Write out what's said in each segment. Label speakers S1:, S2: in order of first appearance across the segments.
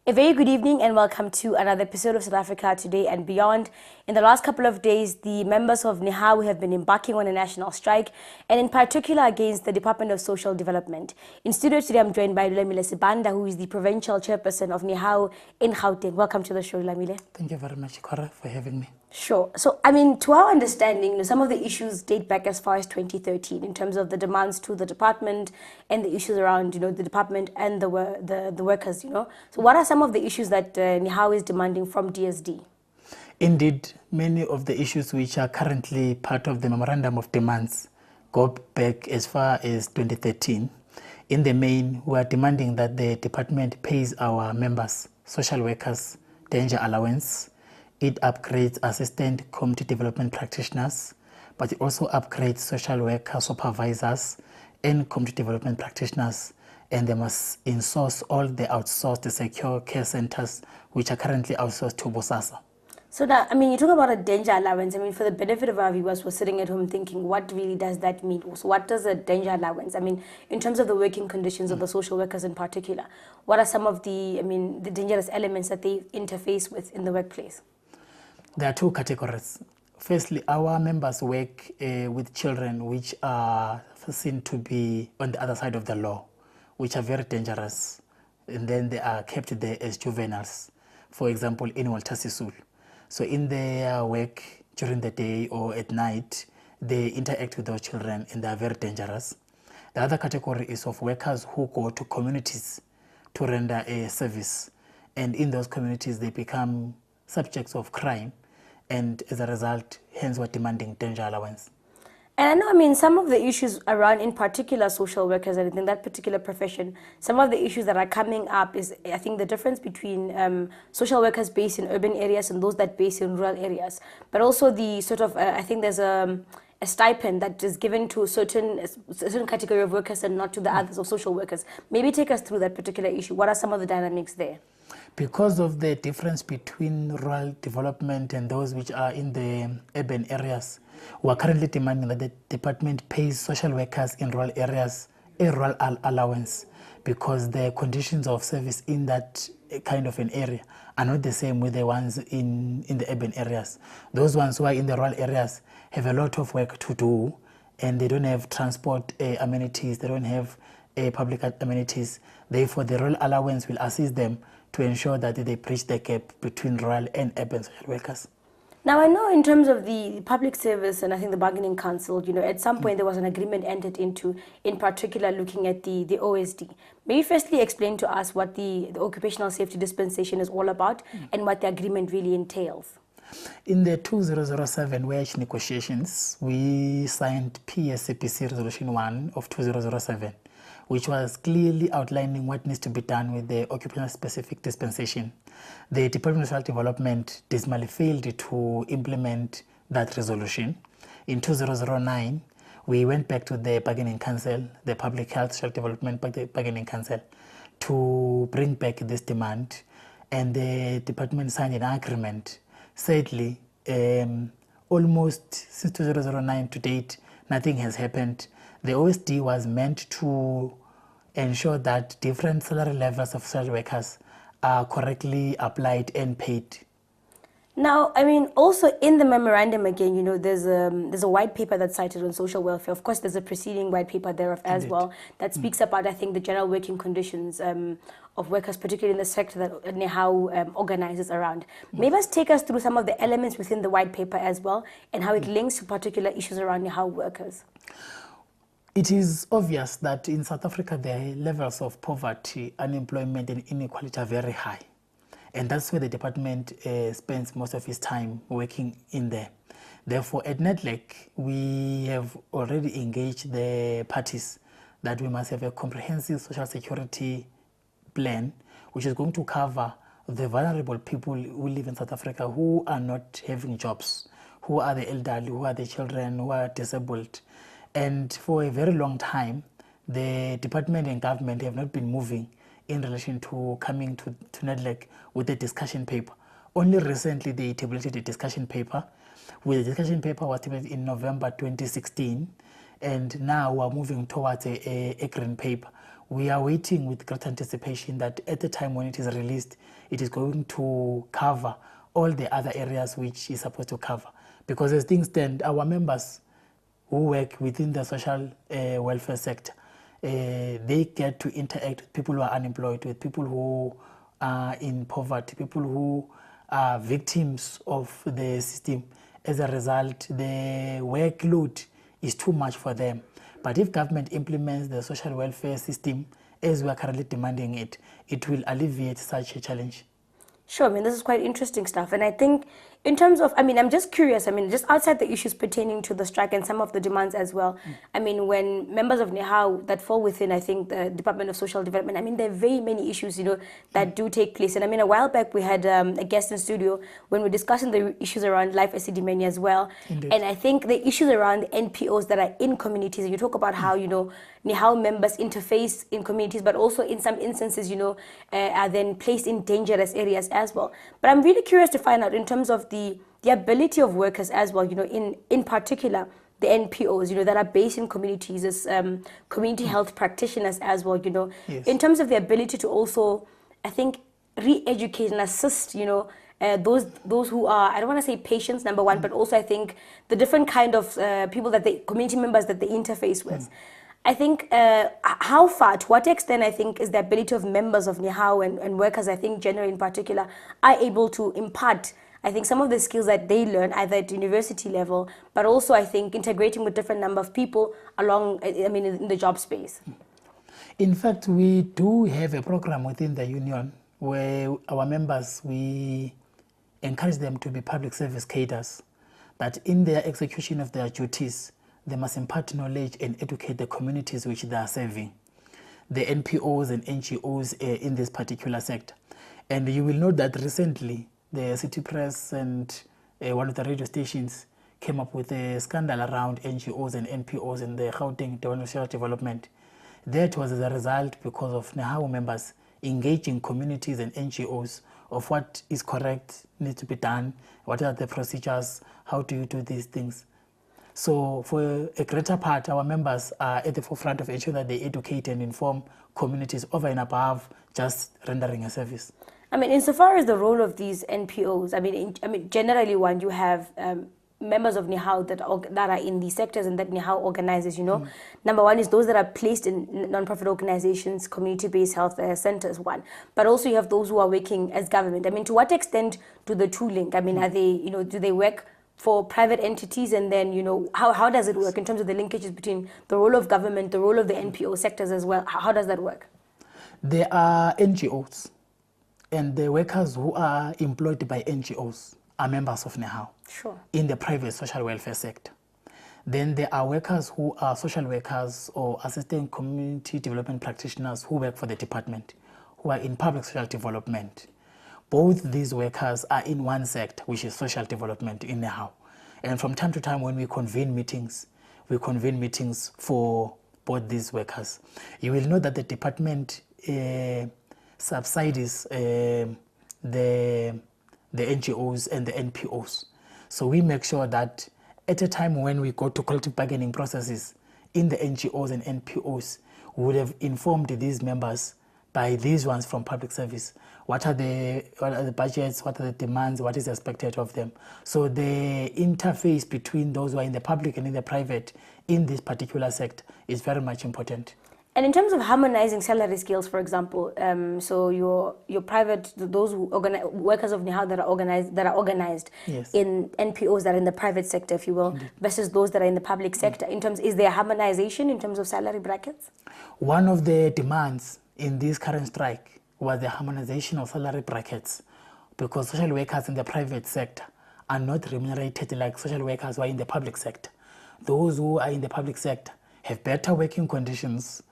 S1: A very good evening and welcome to another episode of South Africa Today and Beyond. In the last couple of days, the members of NEHAWU have been embarking on a national strike, and in particular against the Department of Social Development. In studio today, I'm joined by Lulamile Sibanda, who is the provincial chairperson of NEHAWU in Gauteng. Welcome to the show, Lulamile.
S2: Thank you very much, Cora, for having me.
S1: Sure. So, to our understanding, some of the issues date back as far as 2013 in terms of the demands to the department and the issues around, the department and the workers, So what are some of the issues that NEHAWU is demanding from DSD?
S2: Indeed, many of the issues which are currently part of the Memorandum of Demands go back as far as 2013. In the main, we are demanding that the department pays our members, social workers, danger allowance. It upgrades assistant community development practitioners, but it also upgrades social worker supervisors and community development practitioners, and they must insource all the outsourced secure care centers which are currently outsourced to Bosasa.
S1: So now, you talk about a danger allowance. For the benefit of our viewers who are sitting at home thinking, what really does that mean? So what does a danger allowance? In terms of the working conditions of the social workers in particular, what are some of the dangerous elements that they interface with in the workplace?
S2: There are two categories. Firstly, our members work with children which are seen to be on the other side of the law, which are very dangerous, and then they are kept there as juveniles, for example, in Walter Sisulu. So in their work during the day or at night, they interact with those children and they are very dangerous. The other category is of workers who go to communities to render a service, and in those communities they become subjects of crime, and as a result, hence we're demanding danger allowance.
S1: And I know, some of the issues around, in particular, social workers and in that particular profession, some of the issues that are coming up is, I think, the difference between social workers based in urban areas and those that based in rural areas. But also the sort of, I think there's a stipend that is given to a certain category of workers and not to the others of social workers. Maybe take us through that particular issue. What are some of the dynamics there?
S2: Because of the difference between rural development and those which are in the urban areas, we are currently demanding that the department pays social workers in rural areas a rural allowance, because the conditions of service in that kind of an area are not the same with the ones in the urban areas. Those ones who are in the rural areas have a lot of work to do, and they don't have transport amenities, they don't have public amenities. Therefore, the rural allowance will assist them to ensure that they bridge the gap between rural and urban social workers.
S1: Now, I know in terms of the public service and I think the bargaining council, at some point there was an agreement entered into, in particular looking at the OSD. Maybe firstly explain to us what the occupational safety dispensation is all about and what the agreement really entails.
S2: In the 2007 wage negotiations, we signed PSCPC Resolution 1 of 2007, which was clearly outlining what needs to be done with the occupational specific dispensation. The Department of Social Development dismally failed to implement that resolution. In 2009, we went back to the bargaining council, the Public Health Social Development Bargaining Council, to bring back this demand, and the department signed an agreement. Sadly, almost since 2009 to date, nothing has happened. The OSD was meant to ensure that different salary levels of social workers are correctly applied and paid.
S1: Now, also in the memorandum again, there's a white paper that's cited on social welfare. Of course, there's a preceding white paper thereof as well that speaks about, I think, the general working conditions of workers, particularly in the sector that NEHAWU organizes around. Maybe let's take us through some of the elements within the white paper as well and how it links to particular issues around NEHAWU workers.
S2: It is obvious that in South Africa, the levels of poverty, unemployment and inequality are very high. And that's where the department spends most of its time working in there. Therefore, at NEDLEC, we have already engaged the parties that we must have a comprehensive social security plan, which is going to cover the vulnerable people who live in South Africa who are not having jobs, who are the elderly, who are the children, who are disabled. And for a very long time, the department and government have not been moving in relation to coming to NEDLEC with a discussion paper. Only recently they tabulated a discussion paper. The discussion paper was tabulated in November 2016, and now we're moving towards a green paper, we are waiting with great anticipation that at the time when it is released, it is going to cover all the other areas which is supposed to cover. Because as things stand, our members who work within the social welfare sector, they get to interact with people who are unemployed, with people who are in poverty, people who are victims of the system. As a result, the workload is too much for them. But if government implements the social welfare system as we are currently demanding it, it will alleviate such a challenge.
S1: Sure, I mean, this is quite interesting stuff. And I think in terms of, I mean, I'm just curious, I mean, just outside the issues pertaining to the strike and some of the demands as well, I mean, when members of NEHAW that fall within, I think, the Department of Social Development, I mean, there are very many issues, you know, that do take place. And I mean, a while back, we had a guest in studio when we were discussing the issues around life SCD mania as well.
S2: Indeed.
S1: And I think the issues around the NPOs that are in communities, and you talk about how, you know, NEHAW members interface in communities, but also in some instances, you know, are then placed in dangerous areas as well. But I'm really curious to find out in terms of the ability of workers as well, you know, in particular, the NPOs, you know, that are based in communities as community health practitioners as well, you know,
S2: yes,
S1: in terms of the ability to also, I think, re-educate and assist, you know, those who are, I don't want to say patients, number one, but also I think the different kind of people that they, community members that they interface with. I think how far, to what extent, I think, is the ability of members of NEHAW and workers, I think, generally in particular, are able to impart, I think, some of the skills that they learn either at university level, but also, I think, integrating with different number of people along, I mean, in the job space.
S2: In fact, we do have a program within the union where our members, we encourage them to be public service cadres, that in their execution of their duties, they must impart knowledge and educate the communities which they are serving, the NPOs and NGOs in this particular sector. And you will note that recently, the City Press and one of the radio stations came up with a scandal around NGOs and NPOs in the Gauteng Department of Social Development. That was as a result because of NEHAW members engaging communities and NGOs of what is correct, needs to be done, what are the procedures, how do you do these things. So for a greater part, our members are at the forefront of ensuring that they educate and inform communities over and above just rendering a service.
S1: I mean, insofar as the role of these NPOs, I mean, generally, when you have members of NEHAW that are in these sectors and that NEHAW organizes, you know, number one is those that are placed in non-profit organizations, community-based health centers, one. But also you have those who are working as government. I mean, to what extent do the two link? I mean, are they, you know, do they work for private entities, and then, you know, how does it work in terms of the linkages between the role of government, the role of the NPO sectors as well? How does that work?
S2: There are NGOs, and the workers who are employed by NGOs are members of NEHAW.
S1: Sure.
S2: In the private social welfare sector. Then there are workers who are social workers or assistant community development practitioners who work for the department, who are in public social development. Both these workers are in one sector, which is social development in NEHAW. And from time to time when we convene meetings for both these workers. You will know that the department subsidies the NGOs and the NPOs. So we make sure that at a time when we go to collective bargaining processes in the NGOs and NPOs, we would have informed these members by these ones from public service. What are the budgets, what are the demands, what is expected of them. So the interface between those who are in the public and in the private in this particular sector is very much important.
S1: And in terms of harmonizing salary scales, for example, so your private, those who workers of NEHAW that are organized
S2: yes,
S1: in NPOs that are in the private sector, if you will,
S2: indeed,
S1: versus those that are in the public sector, in terms, is there harmonization in terms of salary brackets?
S2: One of the demands in this current strike was the harmonization of salary brackets, because social workers in the private sector are not remunerated like social workers who are in the public sector. Those who are in the public sector have better working conditions,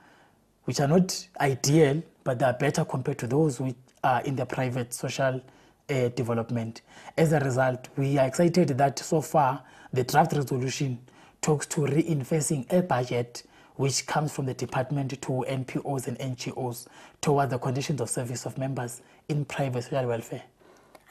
S2: which are not ideal, but they are better compared to those who are in the private social development. As a result, we are excited that so far the draft resolution talks to reinvesting a budget which comes from the department to NPOs and NGOs toward the conditions of service of members in private social welfare.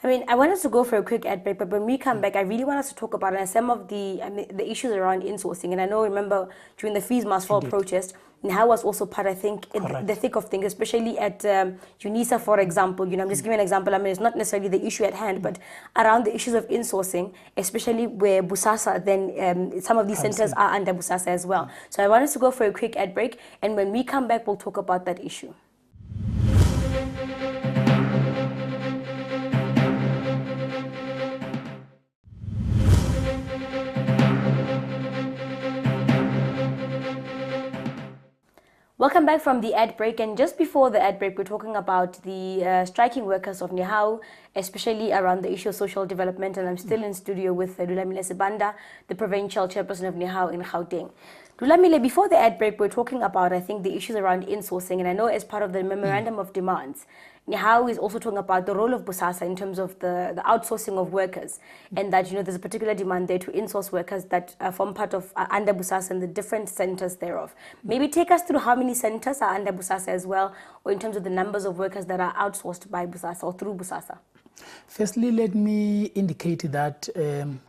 S1: I mean, I want us to go for a quick ad break, but when we come back, I really want us to talk about some of the issues around insourcing. And I know, remember, during the Fees Must Fall protest, Nihao was also part, I think, in
S2: Correct.
S1: the thick of things, especially at UNISA, for example. You know, I'm just giving an example. I mean, it's not necessarily the issue at hand, but around the issues of insourcing, especially where Busasa, then some of these centers are under Busasa as well. So I want us to go for a quick ad break, and when we come back, we'll talk about that issue. Welcome back from the ad break, and just before the ad break, we're talking about the striking workers of Nihao, especially around the issue of social development, and I'm still in studio with Lulamile Sibanda, the provincial chairperson of Nihao in Gauteng. Lulamile, before the ad break, we're talking about, I think, the issues around insourcing, and I know as part of the memorandum of demands, Nihao is also talking about the role of Busasa in terms of the outsourcing of workers, and that, you know, there's a particular demand there to insource workers that form part of under Busasa and the different centers thereof. Maybe take us through how many centers are under Busasa as well, or in terms of the numbers of workers that are outsourced by Busasa or through Busasa.
S2: Firstly, let me indicate that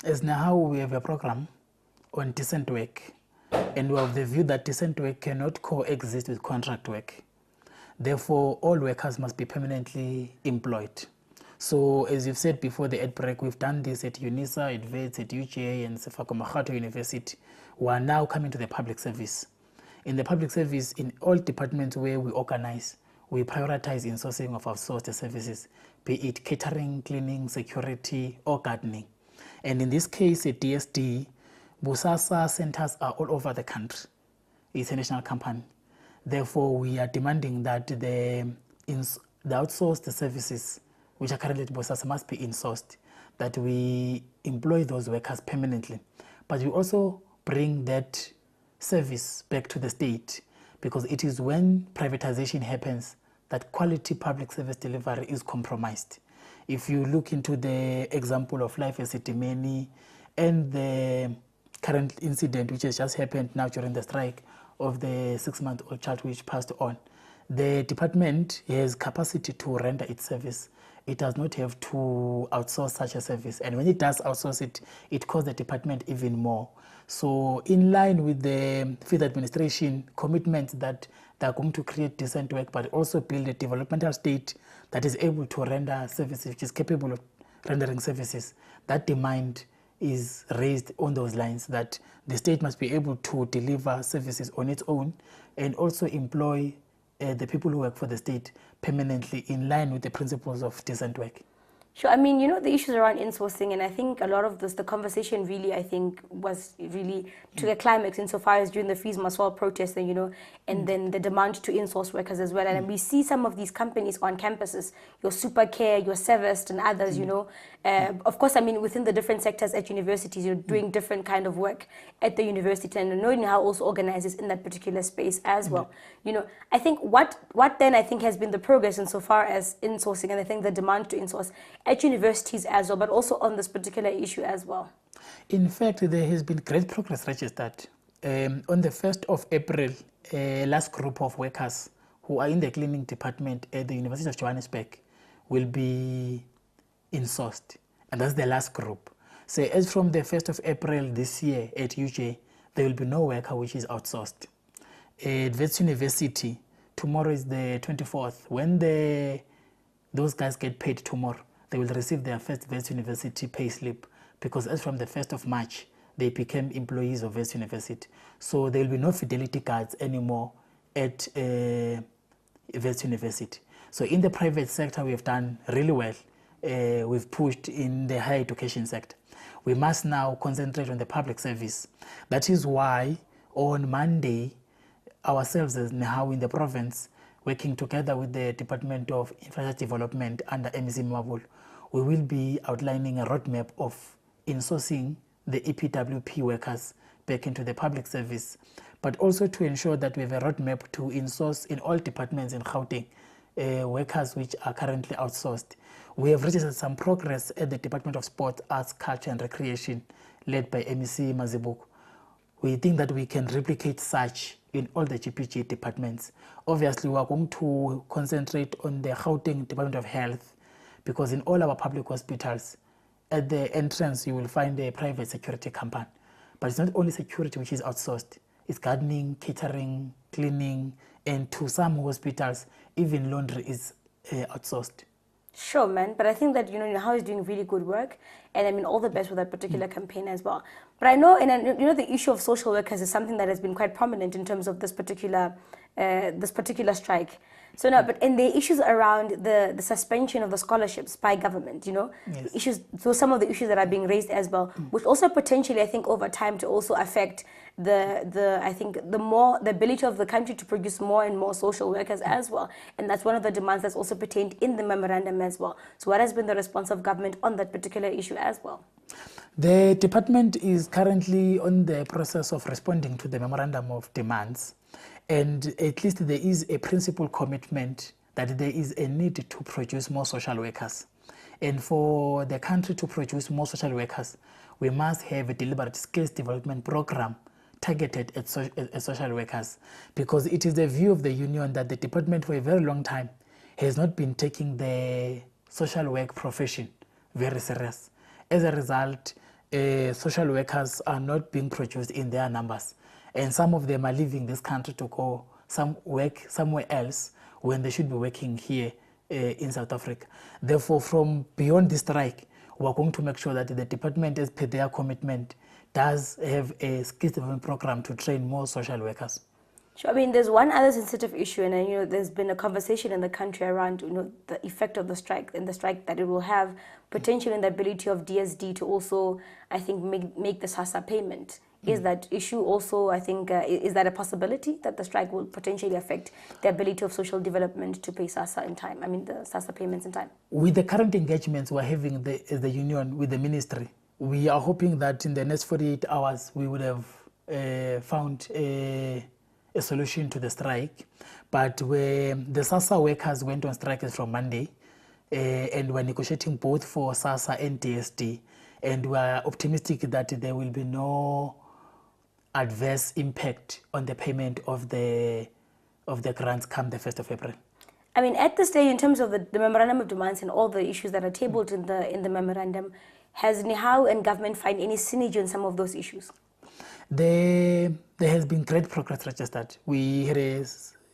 S2: as Nihao, we have a program on decent work, and we have the view that decent work cannot coexist with contract work. Therefore, all workers must be permanently employed. So, as you've said before the ad break, we've done this at UNISA, at VETS, at UGA, and Sefakomaghato University. We are now coming to the public service. In the public service, in all departments where we organize, we prioritize insourcing of outsourced services, be it catering, cleaning, security, or gardening. And in this case, at DSD, Busasa centers are all over the country. It's a national company. Therefore, we are demanding that the outsourced services, which are currently at Busasa, must be insourced, that we employ those workers permanently. But we also bring that service back to the state, because it is when privatization happens that quality public service delivery is compromised. If you look into the example of Life as Itimeni and the current incident which has just happened now during the strike of the 6-month-old child which passed on, the department has capacity to render its service. It does not have to outsource such a service. And when it does outsource it, it costs the department even more. So in line with the field administration commitment that they are going to create decent work, but also build a developmental state that is able to render services, which is capable of rendering services, that demand is raised on those lines, that the state must be able to deliver services on its own and also employ the people who work for the state permanently in line with the principles of decent work.
S1: Sure. I mean, you know, the issues around insourcing, and I think a lot of this, the conversation really, I think, was really to a climax insofar as during the Fees Must Fall protest, and, you know, and then the demand to insource workers as well. And we see some of these companies on campuses, your Supercare, your Sevest, and others, you know. Of course, I mean, within the different sectors at universities, you're doing different kind of work at the university, and knowing how also organizes in that particular space as well. You know, I think what then I think has been the progress insofar as insourcing, and I think the demand to insource at universities as well, but also on this particular issue as well.
S2: In fact, there has been great progress registered. On the 1st of April, a last group of workers who are in the cleaning department at the University of Johannesburg will be insourced, and that's the last group. So as from the 1st of April this year at UJ, there will be no worker which is outsourced. At Wits University, tomorrow is the 24th. When those guys get paid tomorrow, they will receive their first Wits University pay slip, because as from the 1st of March, they became employees of Wits University. So there will be no fidelity guards anymore at Wits University. So in the private sector, we have done really well. We've pushed in the higher education sector. We must now concentrate on the public service. That is why on Monday, ourselves as Nihao in the province, working together with the Department of Infrastructure Development under MEC Mabul, we will be outlining a roadmap of insourcing the EPWP workers back into the public service, but also to ensure that we have a roadmap to insource in all departments in Gauteng workers which are currently outsourced. We have registered some progress at the Department of Sport, Arts, Culture and Recreation, led by MEC Mazibuko. We think that we can replicate such in all the GPG departments. Obviously, we are going to concentrate on the Gauteng Department of Health, because in all our public hospitals, at the entrance, you will find a private security company. But it's not only security which is outsourced. is gardening, catering, cleaning, and to some hospitals, even laundry is outsourced.
S1: Sure, man. But I think that, how he's doing really good work. And I mean, all the best with that particular campaign as well. But I know, the issue of social workers is something that has been quite prominent in terms of this particular strike. So no, but and the issues around the suspension of the scholarships by government,
S2: Yes.
S1: issues. So some of the issues that are being raised as well, which also potentially, I think, over time to also affect the ability of the country to produce more and more social workers as well. And that's one of the demands that's also pertained in the memorandum as well. So what has been the response of government on that particular issue as well?
S2: The department is currently on the process of responding to the memorandum of demands. And at least there is a principal commitment that there is a need to produce more social workers. And for the country to produce more social workers, we must have a deliberate skills development program targeted at social workers, because it is the view of the union that the department for a very long time has not been taking the social work profession very serious. As a result, social workers are not being produced in their numbers. And some of them are leaving this country to go work somewhere else when they should be working here in South Africa. Therefore, from beyond this strike, we're going to make sure that the department, as per their commitment, does have a skills development program to train more social workers.
S1: Sure. I mean, there's one other sensitive issue, and there's been a conversation in the country around the effect of the strike and the strike that it will have potentially in the ability of DSD to also, I think, make the SASSA payment. Is that issue also, I think, is that a possibility that the strike will potentially affect the ability of social development to pay SASSA in time? I mean, the SASSA payments in time.
S2: With the current engagements we're having as the union with the ministry, we are hoping that in the next 48 hours we would have found a solution to the strike. But when the SASSA workers went on strike from Monday, and we're negotiating both for SASSA and DSD, and we're optimistic that there will be no adverse impact on the payment of the grants come the 1st of April.
S1: I mean, at this stage, in terms of the memorandum of demands and all the issues that are tabled in the memorandum, has NIHAU and government find any synergy on some of those issues?
S2: There has been great progress registered. We had a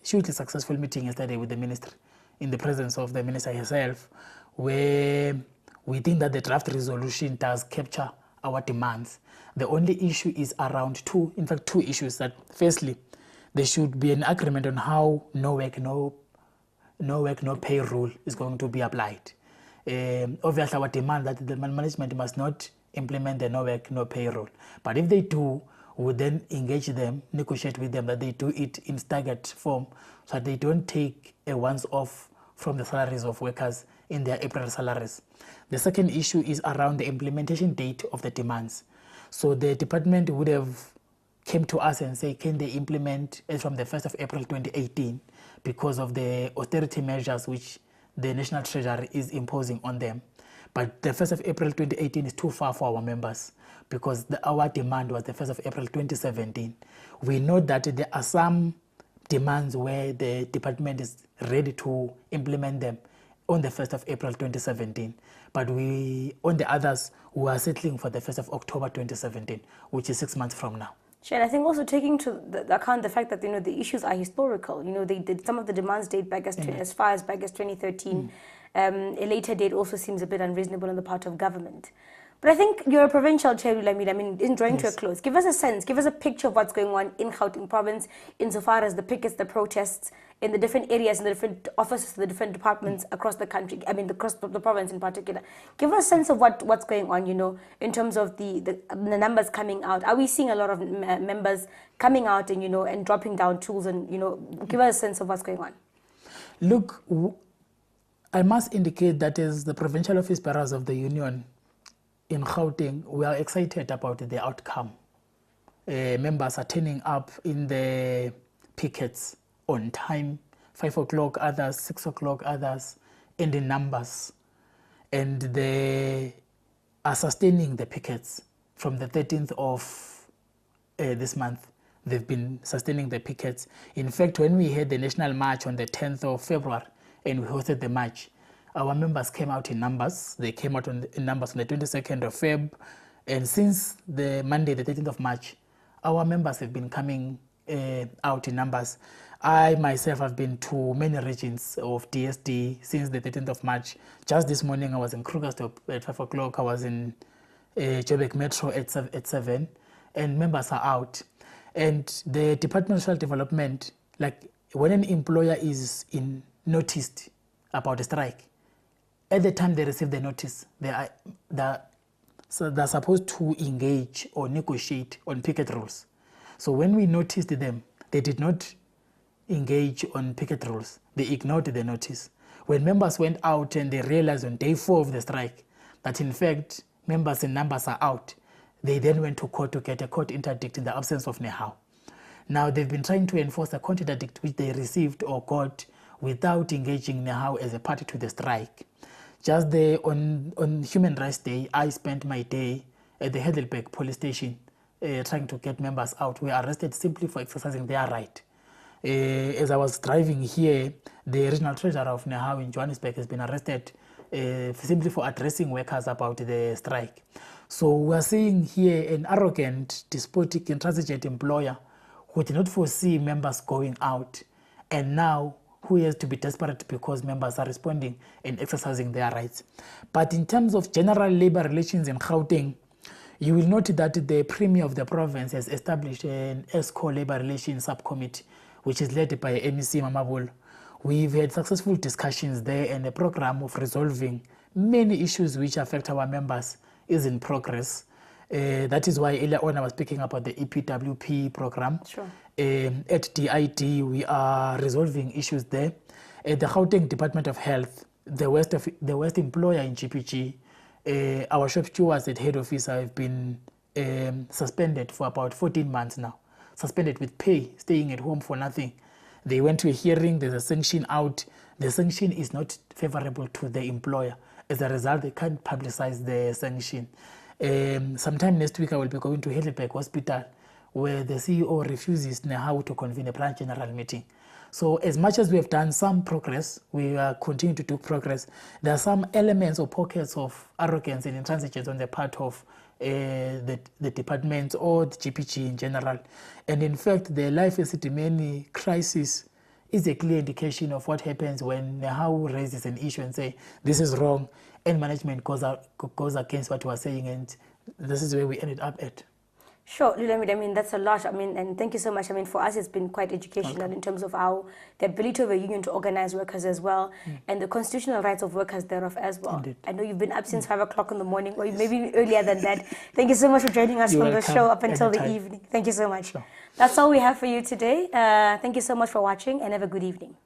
S2: hugely successful meeting yesterday with the ministry in the presence of the minister herself, where we think that the draft resolution does capture our demands. The only issue is around two issues. That firstly, there should be an agreement on how no work, no pay rule is going to be applied. Obviously, our demand that the management must not implement the no work, no pay rule. But if they do, we would then engage them, negotiate with them that they do it in staggered form, so that they don't take a once-off from the salaries of workers in their April salaries. The second issue is around the implementation date of the demands. So the department would have came to us and say, can they implement it from the 1st of April 2018 because of the austerity measures which the National Treasury is imposing on them. But the 1st of April 2018 is too far for our members, because our demand was the 1st of April 2017. We know that there are some demands where the department is ready to implement them on the 1st of April 2017. But on the others, we are settling for the 1st of October 2017, which is 6 months from now.
S1: Sure, and I think also taking to account the fact that the issues are historical. They did some of the demands date back as far as back as 2013. A later date also seems a bit unreasonable on the part of government. But I think you're a provincial chair, Lulamile. I mean, in drawing to a close, give us a sense, give us a picture of what's going on in Gauteng province insofar as the pickets, the protests in the different areas, in the different offices, the different departments across the country, I mean, across the province in particular. Give us a sense of what's going on, in terms of the numbers coming out. Are we seeing a lot of members coming out and, and dropping down tools and, give us a sense of what's going on?
S2: Look, I must indicate that as the provincial office bearers of the union in Gauteng, we are excited about the outcome. Members are turning up in the pickets on time, 5 o'clock, others 6 o'clock, others, and in numbers. And they are sustaining the pickets from the 13th of this month. They've been sustaining the pickets. In fact, when we had the national march on the 10th of February and we hosted the march, our members came out in numbers. They came out in numbers on the 22nd of Feb. And since the Monday, the 13th of March, our members have been coming out in numbers. I myself have been to many regions of DSD since the 13th of March. Just this morning I was in Krugersdorp at 5 o'clock. I was in Joburg Metro at 7, and members are out. And the Department of Social Development, like when an employer is noticed about a strike, at the time they receive the notice, they're supposed to engage or negotiate on picket rules. So when we noticed them, they did not engage on picket rules. They ignored the notice. When members went out and they realized on day 4 of the strike that in fact members in numbers are out, they then went to court to get a court interdict in the absence of NEHAW. Now they've been trying to enforce a court interdict which they received or got without engaging NEHAW as a party to the strike. Just there on Human Rights Day, I spent my day at the Heidelberg police station trying to get members out. We are arrested simply for exercising their right. As I was driving here, the regional treasurer of NEHAW in Johannesburg has been arrested simply for addressing workers about the strike. So we are seeing here an arrogant, despotic, intransigent employer who did not foresee members going out, and now who has to be desperate because members are responding and exercising their rights. But in terms of general labor relations in Gauteng, you will note that the Premier of the province has established an ESCO labor relations subcommittee, which is led by MEC Mamabolo. We've had successful discussions there, and a program of resolving many issues which affect our members is in progress. That is why earlier on I was speaking about the EPWP program. Sure. At DID, we are resolving issues there. At the Gauteng Department of Health, the worst employer in GPG, our shop stewards at head office have been suspended for about 14 months now. Suspended with pay, staying at home for nothing. They went to a hearing, there's a sanction out. The sanction is not favorable to the employer. As a result, they can't publicize the sanction. Sometime next week, I will be going to Heidelberg Hospital, where the CEO refuses NEHAW to convene a branch general meeting. So as much as we have done some progress, we are continuing to do progress. There are some elements or pockets of arrogance and intransigence on the part of the department or the GPG in general. And in fact, the Life Esidimeni crisis is a clear indication of what happens when NEHAW raises an issue and say, this is wrong, and management goes against what we are saying, and this is where we ended up at.
S1: Sure, Lulamile, I mean, that's a lot. I mean, and thank you so much. I mean, for us, it's been quite educational in terms of how the ability of a union to organize workers as well, and the constitutional rights of workers thereof as well. Indeed. I know you've been up since 5 o'clock in the morning, or maybe earlier than that. Thank you so much for joining us from the show up until the evening. Thank you so much. Sure. That's all we have for you today. Thank you so much for watching, and have a good evening.